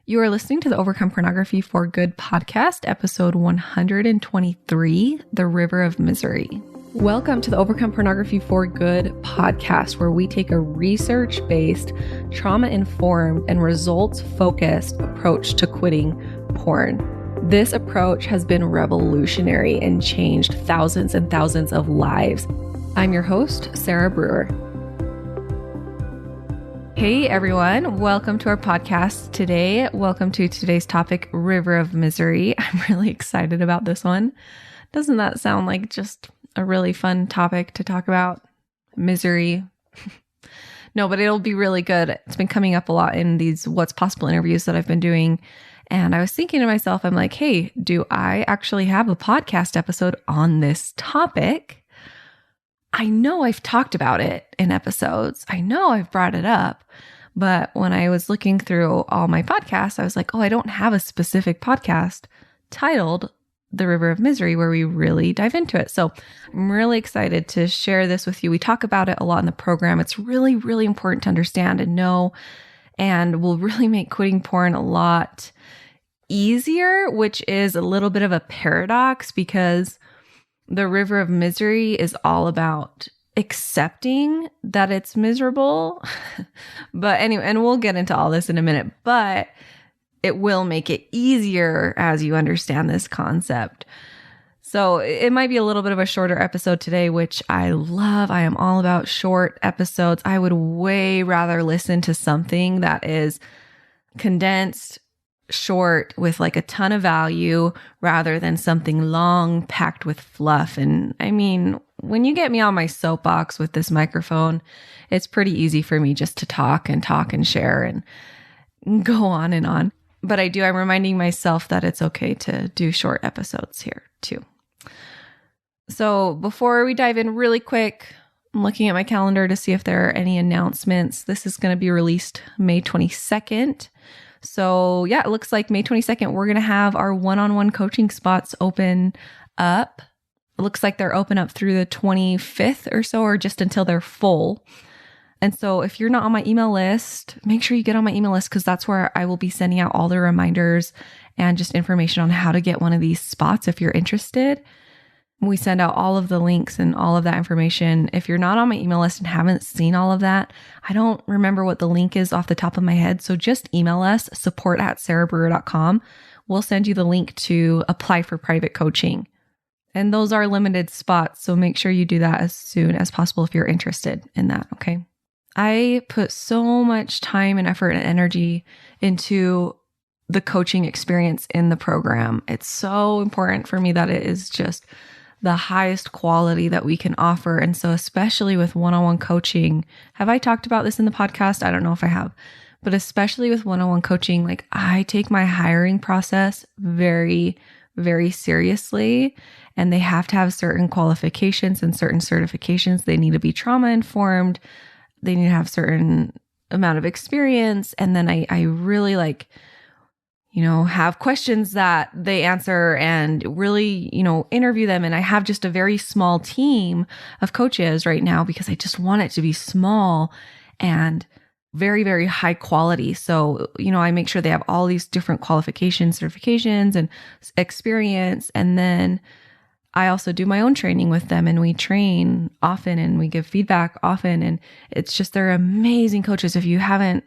You are listening to the Overcome Pornography for Good podcast, episode 123, The River of Misery. Welcome to the Overcome Pornography for Good podcast, where we take a research-based, trauma-informed, and results-focused approach to quitting porn. This approach has been revolutionary and changed thousands and thousands of lives. I'm your host, Sarah Brewer. Hey everyone, welcome to our podcast today. Welcome to today's topic, River of Misery. I'm really excited about this one. Doesn't that sound like just a really fun topic to talk about? Misery. No, but it'll be really good. It's been coming up a lot in these What's Possible interviews that I've been doing. And I was thinking to myself, I'm like, hey, do I actually have a podcast episode on this topic? I know I've talked about it in episodes. I know I've brought it up, but when I was looking through all my podcasts, I was like, oh, I don't have a specific podcast titled The River of Misery where we really dive into it. So I'm really excited to share this with you. We talk about it a lot in the program. It's really, really important to understand and know, and will really make quitting porn a lot easier, which is a little bit of a paradox because the river of misery is all about accepting that it's miserable. But anyway, and we'll get into all this in a minute, but it will make it easier as you understand this concept. So it might be a little bit of a shorter episode today, which I love. I am all about short episodes. I would way rather listen to something that is condensed, short with like a ton of value rather than something long packed with fluff. And I mean, when you get me on my soapbox with this microphone, it's pretty easy for me just to talk and share and go on and on. But I'm reminding myself that it's okay to do short episodes here too. So before we dive in really quick, I'm looking at my calendar to see if there are any announcements. This is going to be released May 22nd. So yeah, it looks like May 22nd, we're going to have our one-on-one coaching spots open up. It looks like they're open up through the 25th or so, or just until they're full. And so if you're not on my email list, make sure you get on my email list because that's where I will be sending out all the reminders and just information on how to get one of these spots if you're interested. We send out all of the links and all of that information. If you're not on my email list and haven't seen all of that, I don't remember what the link is off the top of my head. So just email us, support@sarahbrewer.com. We'll send you the link to apply for private coaching. And those are limited spots. So make sure you do that as soon as possible if you're interested in that. Okay. I put so much time and effort and energy into the coaching experience in the program. It's so important for me that it is just the highest quality that we can offer. And so especially with one-on-one coaching, have I talked about this in the podcast? I don't know if I have, but especially with one-on-one coaching, like I take my hiring process very, very seriously, and they have to have certain qualifications and certain certifications. They need to be trauma informed. They need to have certain amount of experience. And then I really have questions that they answer and really, interview them. And I have just a very small team of coaches right now because I just want it to be small and very, very high quality. So, I make sure they have all these different qualifications, certifications, and experience. And then I also do my own training with them, and we train often and we give feedback often. And it's just, they're amazing coaches. If you haven't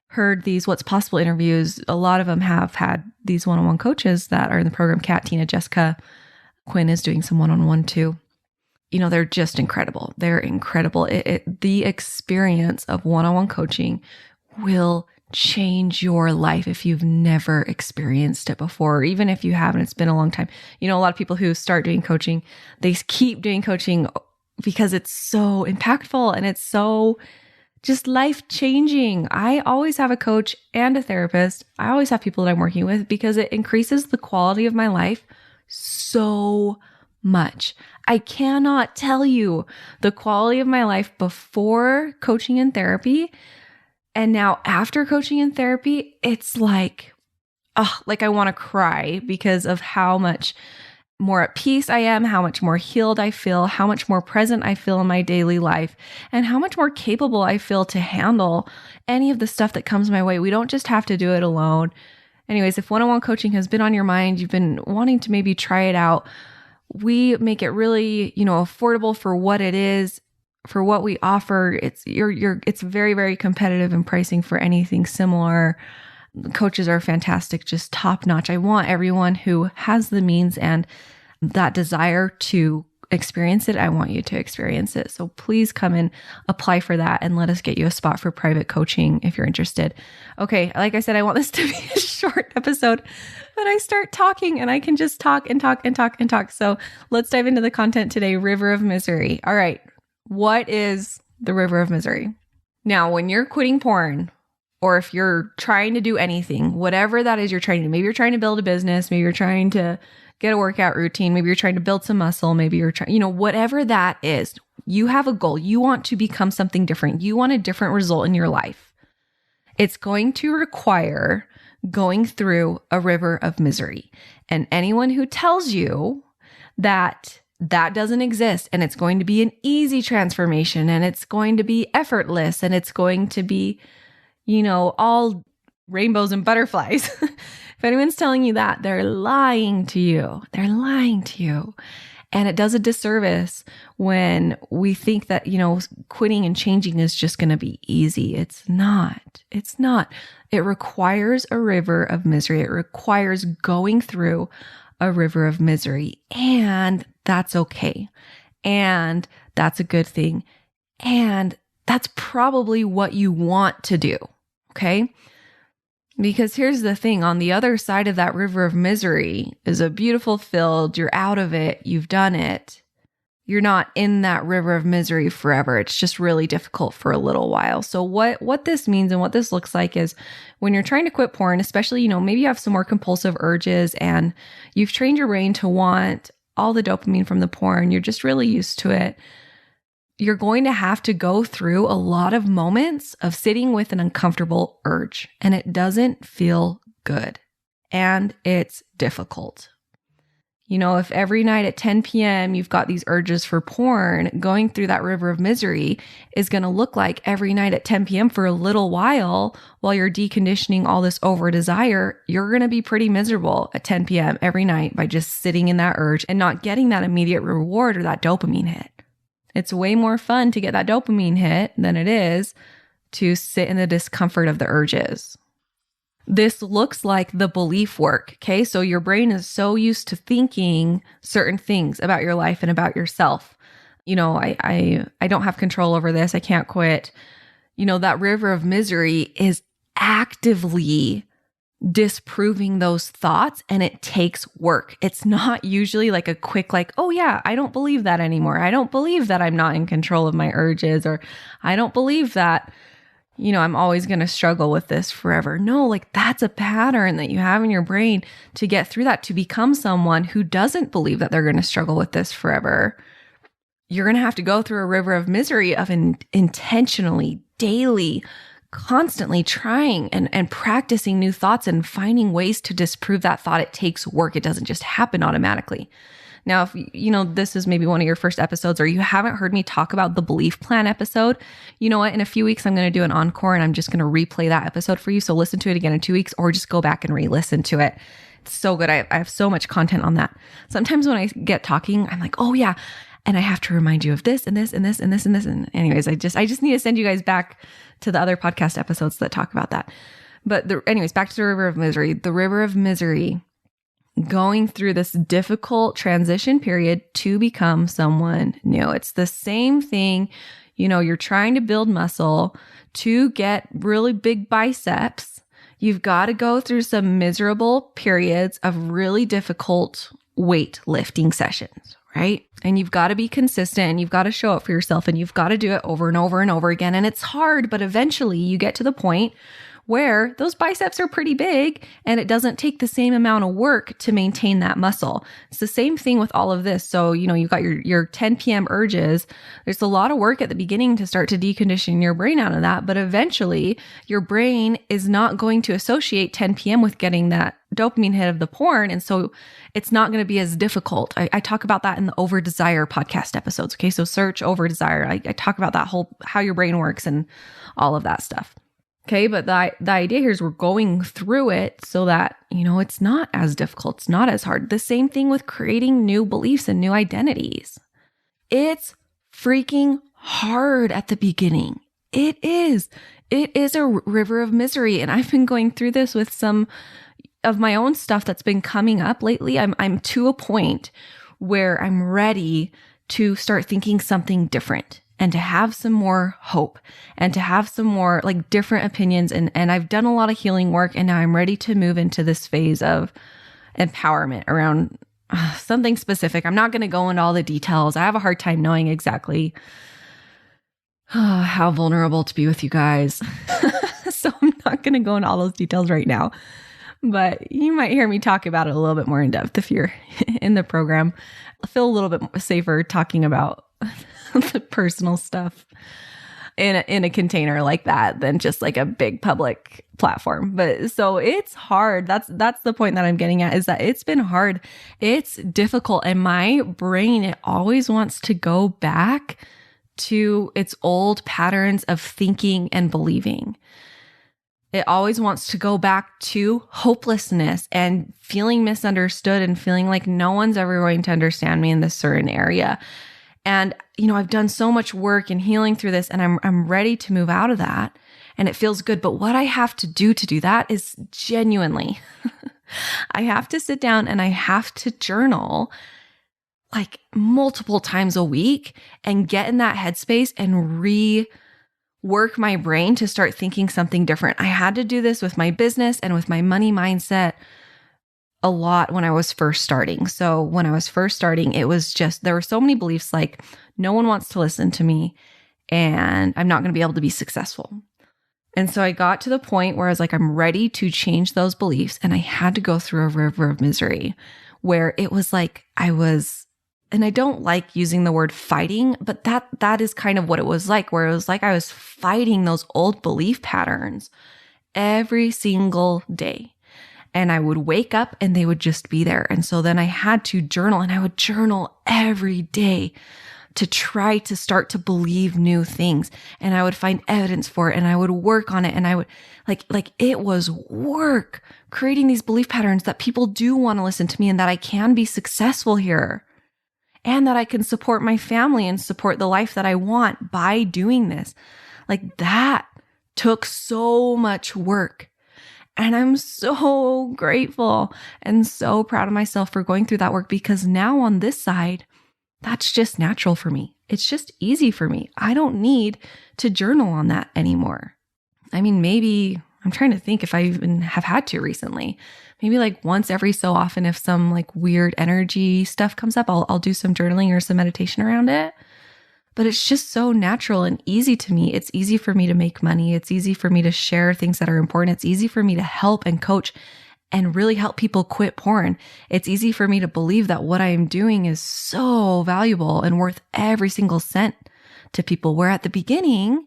heard these What's Possible interviews, a lot of them have had these one-on-one coaches that are in the program. Kat, Tina, Jessica, Quinn is doing some one-on-one too. They're just incredible. They're incredible. The experience of one-on-one coaching will change your life if you've never experienced it before, or even if you haven't, it's been a long time. A lot of people who start doing coaching, they keep doing coaching because it's so impactful and it's so just life-changing. I always have a coach and a therapist. I always have people that I'm working with because it increases the quality of my life so much. I cannot tell you the quality of my life before coaching and therapy. And now after coaching and therapy, it's like I want to cry because of how much more at peace I am, how much more healed I feel, how much more present I feel in my daily life, and how much more capable I feel to handle any of the stuff that comes my way. We don't just have to do it alone. Anyways, if one-on-one coaching has been on your mind, you've been wanting to maybe try it out, we make it really, affordable for what it is, for what we offer. It's very, very competitive in pricing for anything similar. Coaches are fantastic, just top notch. I want everyone who has the means and that desire to experience it, I want you to experience it. So please come and apply for that and let us get you a spot for private coaching if you're interested. Okay, like I said, I want this to be a short episode, but I start talking and I can just talk and talk and talk and talk. So let's dive into the content today, River of Misery. All right, what is the River of Misery? Now, when you're quitting porn, or if you're trying to do anything, whatever that is you're trying to do, maybe you're trying to build a business, maybe you're trying to get a workout routine, maybe you're trying to build some muscle, maybe you're trying, whatever that is, you have a goal. You want to become something different. You want a different result in your life. It's going to require going through a river of misery. And anyone who tells you that doesn't exist and it's going to be an easy transformation and it's going to be effortless and it's going to be all rainbows and butterflies. If anyone's telling you that, they're lying to you. They're lying to you. And it does a disservice when we think that, quitting and changing is just going to be easy. It's not. It's not. It requires a river of misery. It requires going through a river of misery. And that's okay. And that's a good thing. And that's probably what you want to do. Okay? Because here's the thing, on the other side of that river of misery is a beautiful field. You're out of it. You've done it. You're not in that river of misery forever. It's just really difficult for a little while. So what this means and what this looks like is when you're trying to quit porn, especially, maybe you have some more compulsive urges and you've trained your brain to want all the dopamine from the porn. You're just really used to it. You're going to have to go through a lot of moments of sitting with an uncomfortable urge, and it doesn't feel good, and it's difficult. If every night at 10 p.m. you've got these urges for porn, going through that river of misery is going to look like every night at 10 p.m. for a little while you're deconditioning all this over desire, you're going to be pretty miserable at 10 p.m. every night by just sitting in that urge and not getting that immediate reward or that dopamine hit. It's way more fun to get that dopamine hit than it is to sit in the discomfort of the urges. This looks like the belief work, okay? So your brain is so used to thinking certain things about your life and about yourself. I don't have control over this. I can't quit. That river of misery is actively disproving those thoughts, and it takes work. It's not usually like a quick, oh yeah, I don't believe that anymore. I don't believe that I'm not in control of my urges, or I don't believe that, I'm always going to struggle with this forever. No, that's a pattern that you have in your brain to get through that, to become someone who doesn't believe that they're going to struggle with this forever. You're going to have to go through a river of misery of intentionally, daily, constantly trying and practicing new thoughts and finding ways to disprove that thought. It takes work. It doesn't just happen automatically. Now, if this is maybe one of your first episodes or you haven't heard me talk about the belief plan episode, you know what? In a few weeks, I'm going to do an encore and I'm just going to replay that episode for you. So listen to it again in 2 weeks or just go back and re-listen to it. It's so good. I have so much content on that. Sometimes when I get talking, I'm like, oh yeah. And I have to remind you of this and this and this and this and this. And anyways, I just need to send you guys back to the other podcast episodes that talk about that. But anyways, back to the river of misery. The river of misery, going through this difficult transition period to become someone new. It's the same thing. You're trying to build muscle to get really big biceps. You've got to go through some miserable periods of really difficult weight lifting sessions, right? And you've got to be consistent and you've got to show up for yourself and you've got to do it over and over and over again. And it's hard, but eventually you get to the point where those biceps are pretty big and it doesn't take the same amount of work to maintain that muscle. It's the same thing with all of this. So, you've got your 10 p.m. urges. There's a lot of work at the beginning to start to decondition your brain out of that. But eventually your brain is not going to associate 10 p.m. with getting that dopamine hit of the porn. And so it's not going to be as difficult. I talk about that in the over desire podcast episodes. Okay. So search over desire. I talk about that how your brain works and all of that stuff. Okay. But the idea here is we're going through it so that, it's not as difficult. It's not as hard. The same thing with creating new beliefs and new identities. It's freaking hard at the beginning. It is. It is a river of misery. And I've been going through this with some of my own stuff that's been coming up lately. I'm to a point where I'm ready to start thinking something different and to have some more hope and to have some more like different opinions. And I've done a lot of healing work, and now I'm ready to move into this phase of empowerment around something specific. I'm not going to go into all the details. I have a hard time knowing exactly how vulnerable to be with you guys. So I'm not going to go into all those details right now. But you might hear me talk about it a little bit more in depth if you're in the program. I feel a little bit safer talking about the personal stuff in a container like that than just like a big public platform. But so it's hard. That's the point that I'm getting at, is that it's been hard. It's difficult. And my brain, it always wants to go back to its old patterns of thinking and believing. It always wants to go back to hopelessness and feeling misunderstood and feeling like no one's ever going to understand me in this certain area. And, I've done so much work and healing through this, and I'm ready to move out of that. And it feels good. But what I have to do that is genuinely, I have to sit down and I have to journal like multiple times a week and get in that headspace and work my brain to start thinking something different. I had to do this with my business and with my money mindset a lot when I was first starting. So when I was first starting, it was just, there were so many beliefs like no one wants to listen to me and I'm not going to be able to be successful. And so I got to the point where I was like, I'm ready to change those beliefs. And I had to go through a river of misery where it was like and I don't like using the word fighting, but that is kind of what it was like, where it was like I was fighting those old belief patterns every single day. And I would wake up and they would just be there. And so then I had to journal, and I would journal every day to try to start to believe new things. And I would find evidence for it, and I would work on it. And I would like it was work creating these belief patterns that people do want to listen to me and that I can be successful here. And that I can support my family and support the life that I want by doing this. Like that took so much work. And I'm so grateful and so proud of myself for going through that work, because now on this side, that's just natural for me. It's just easy for me. I don't need to journal on that anymore. I mean, maybe I'm trying to think if I even have had to recently. Maybe like once every so often, if some like weird energy stuff comes up, I'll do some journaling or some meditation around it. But it's just so natural and easy to me. It's easy for me to make money. It's easy for me to share things that are important. It's easy for me to help and coach and really help people quit porn. It's easy for me to believe that what I am doing is so valuable and worth every single cent to people, where at the beginning,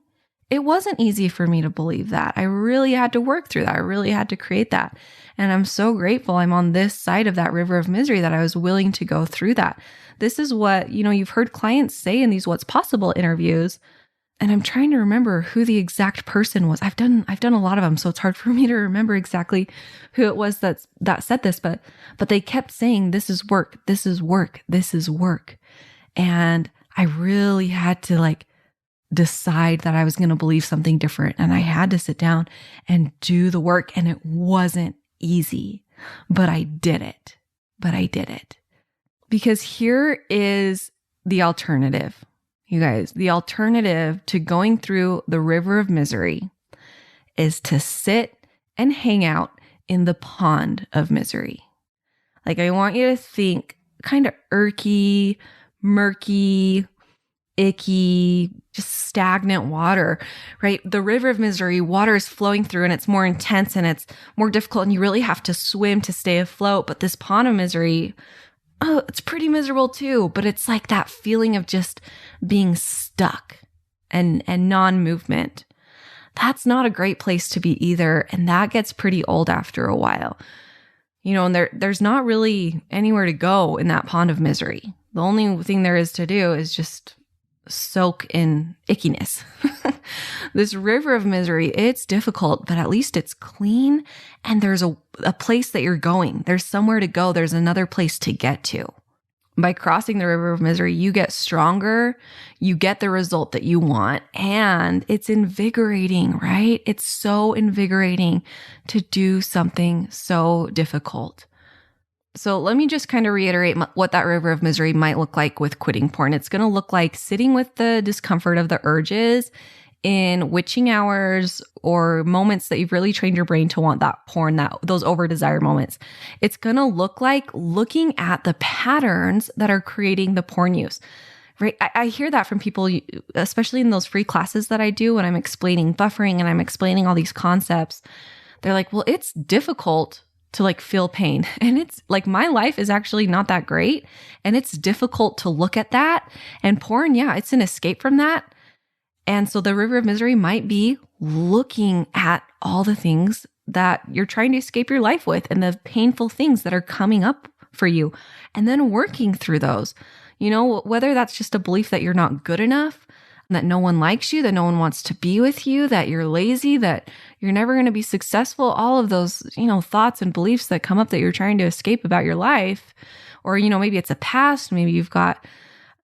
it wasn't easy for me to believe that. I really had to work through that. I really had to create that. And I'm so grateful I'm on this side of that river of misery that I was willing to go through that. This is what, you've heard clients say in these What's Possible interviews. And I'm trying to remember who the exact person was. I've done a lot of them, so it's hard for me to remember exactly who it was that said this, but they kept saying, this is work, this is work, this is work. And I really had to decide that I was going to believe something different. And I had to sit down and do the work. And it wasn't easy, but I did it. Because here is the alternative. You guys, the alternative to going through the river of misery is to sit and hang out in the pond of misery. I want you to think kind of irky, murky, icky, just stagnant water, right? The river of misery, water is flowing through and it's more intense and it's more difficult and you really have to swim to stay afloat. But this pond of misery, it's pretty miserable too, but it's like that feeling of just being stuck and non-movement. That's not a great place to be either. And that gets pretty old after a while. And there's not really anywhere to go in that pond of misery. The only thing there is to do is just soak in ickiness. This river of misery, it's difficult, but at least it's clean and there's a place that you're going. There's somewhere to go. There's another place to get to. By crossing the river of misery, you get stronger, you get the result that you want, and it's invigorating, right? It's so invigorating to do something so difficult. So let me just kind of reiterate what that river of misery might look like with quitting porn. It's going to look like sitting with the discomfort of the urges in witching hours or moments that you've really trained your brain to want that porn, those over desire moments. It's going to look like looking at the patterns that are creating the porn use, right? I hear that from people, especially in those free classes that I do when I'm explaining buffering and I'm explaining all these concepts. They're like, well, it's difficult to like feel pain. And it's like, my life is actually not that great. And it's difficult to look at that. And porn, yeah, it's an escape from that. And so the river of misery might be looking at all the things that you're trying to escape your life with and the painful things that are coming up for you and then working through those, whether that's just a belief that you're not good enough, that no one likes you, that no one wants to be with you, that you're lazy, that you're never going to be successful, all of those, thoughts and beliefs that come up that you're trying to escape about your life. Or, maybe it's a past, maybe you've got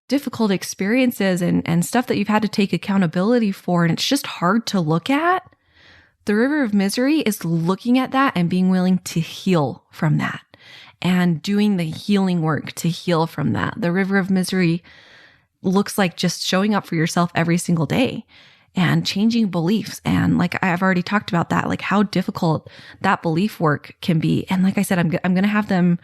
difficult experiences and stuff that you've had to take accountability for, and it's just hard to look at. The river of misery is looking at that and being willing to heal from that and doing the healing work to heal from that. The river of misery looks like just showing up for yourself every single day and changing beliefs. And like I've already talked about that, like how difficult that belief work can be. And like I said, I'm going to have them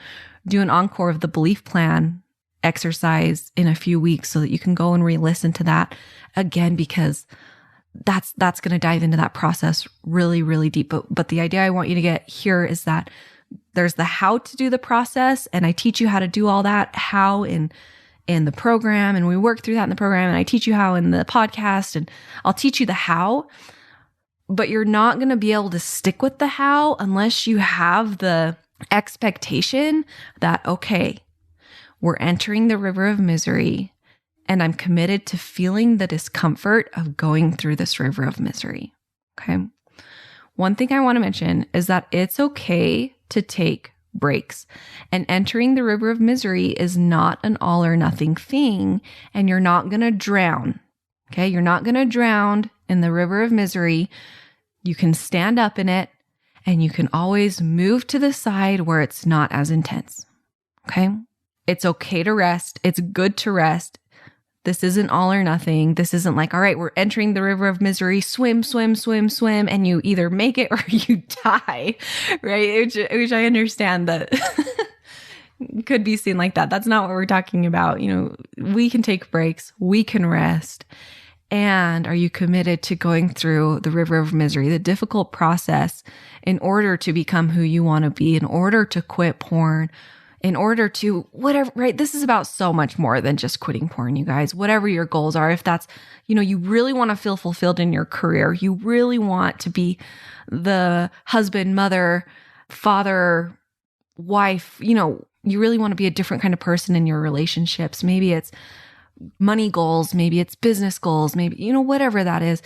do an encore of the belief plan exercise in a few weeks so that you can go and re-listen to that again, because that's going to dive into that process really, really deep. But the idea I want you to get here is that there's the how to do the process. And I teach you how to do all that, how in the program, and we work through that in the program, and I teach you how in the podcast, and I'll teach you the how, but you're not going to be able to stick with the how unless you have the expectation that, okay, we're entering the river of misery and I'm committed to feeling the discomfort of going through this river of misery. Okay. One thing I want to mention is that it's okay to take breaks, and entering the river of misery is not an all or nothing thing, and you're not going to drown. Okay. You're not going to drown in the river of misery. You can stand up in it and you can always move to the side where it's not as intense. Okay. It's okay to rest. It's good to rest. This isn't all or nothing. This isn't like, all right, we're entering the river of misery, swim, swim, swim, swim, and you either make it or you die, right? Which I understand that could be seen like that. That's not what we're talking about. We can take breaks, we can rest. And are you committed to going through the river of misery, the difficult process, in order to become who you want to be, in order to quit porn, in order to whatever, right? This is about so much more than just quitting porn, you guys. Whatever your goals are, if that's, you really want to feel fulfilled in your career, you really want to be the husband, mother, father, wife, you really want to be a different kind of person in your relationships. Maybe it's money goals, maybe it's business goals, maybe, whatever that is.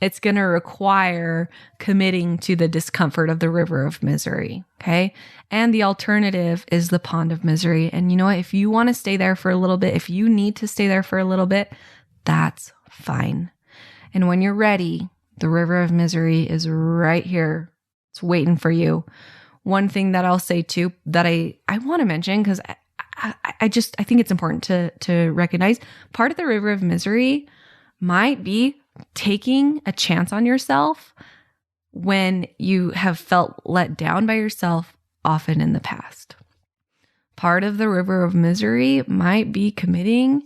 It's going to require committing to the discomfort of the river of misery, okay? And the alternative is the pond of misery. And you know what? If you want to stay there for a little bit, if you need to stay there for a little bit, that's fine. And when you're ready, the river of misery is right here. It's waiting for you. One thing that I'll say too, that I want to mention, because I think it's important to recognize, part of the river of misery might be taking a chance on yourself when you have felt let down by yourself often in the past. Part of the river of misery might be committing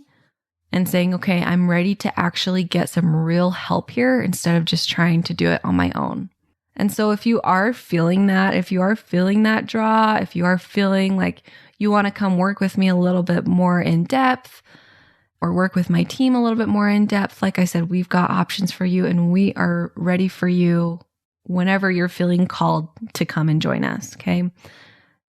and saying, okay, I'm ready to actually get some real help here instead of just trying to do it on my own. And so if you are feeling that, if you are feeling that draw, if you are feeling like you want to come work with me a little bit more in depth, or work with my team a little bit more in depth, like I said, we've got options for you and we are ready for you whenever you're feeling called to come and join us, okay?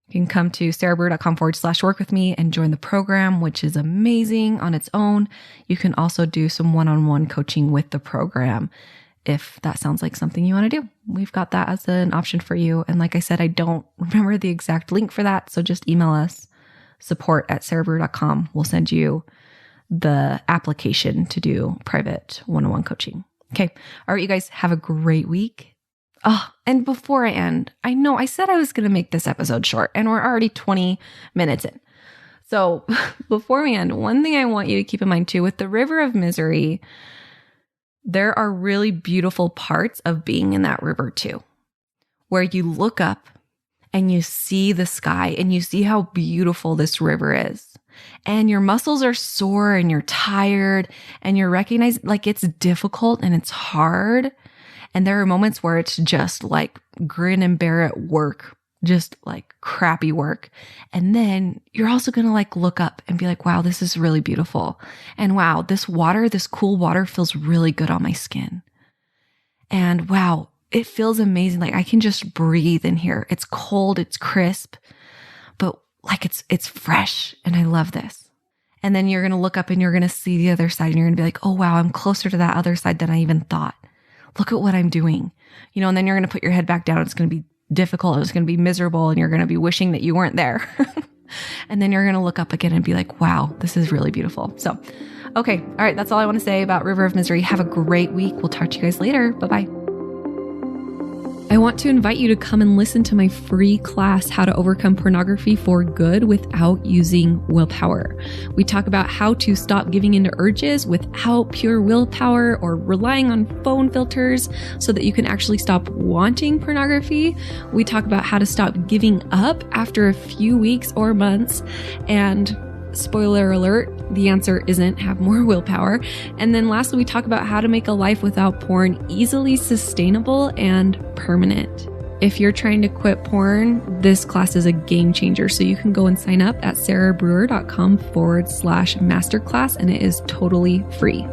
You can come to sarahbrewer.com/work with me and join the program, which is amazing on its own. You can also do some one-on-one coaching with the program if that sounds like something you want to do. We've got that as an option for you. And like I said, I don't remember the exact link for that. So just email us, support@sarahbrewer.com. We'll send you the application to do private one-on-one coaching. Okay. All right, you guys have a great week. Oh, and before I end, I know I said I was going to make this episode short and we're already 20 minutes in. So before we end, one thing I want you to keep in mind too, with the river of misery, there are really beautiful parts of being in that river too, where you look up and you see the sky and you see how beautiful this river is. And your muscles are sore and you're tired and you're recognizing like it's difficult and it's hard. And there are moments where it's just like grin and bear it work, just like crappy work. And then you're also going to like look up and be like, wow, this is really beautiful. And wow, this water, this cool water feels really good on my skin. And wow, it feels amazing. Like I can just breathe in here. It's cold, it's crisp, but like it's fresh. And I love this. And then you're going to look up and you're going to see the other side and you're going to be like, oh wow, I'm closer to that other side than I even thought. Look at what I'm doing, and then you're going to put your head back down. It's going to be difficult. It's going to be miserable and you're going to be wishing that you weren't there. And then you're going to look up again and be like, wow, this is really beautiful. So, okay. All right. That's all I want to say about River of Misery. Have a great week. We'll talk to you guys later. Bye-bye. I want to invite you to come and listen to my free class, How to Overcome Pornography for Good Without Using Willpower. We talk about how to stop giving into urges without pure willpower or relying on phone filters so that you can actually stop wanting pornography. We talk about how to stop giving up after a few weeks or months. And spoiler alert, the answer isn't have more willpower. And then lastly, we talk about how to make a life without porn easily sustainable and permanent. If you're trying to quit porn, this class is a game changer. So you can go and sign up at sarahbrewer.com/masterclass and it is totally free.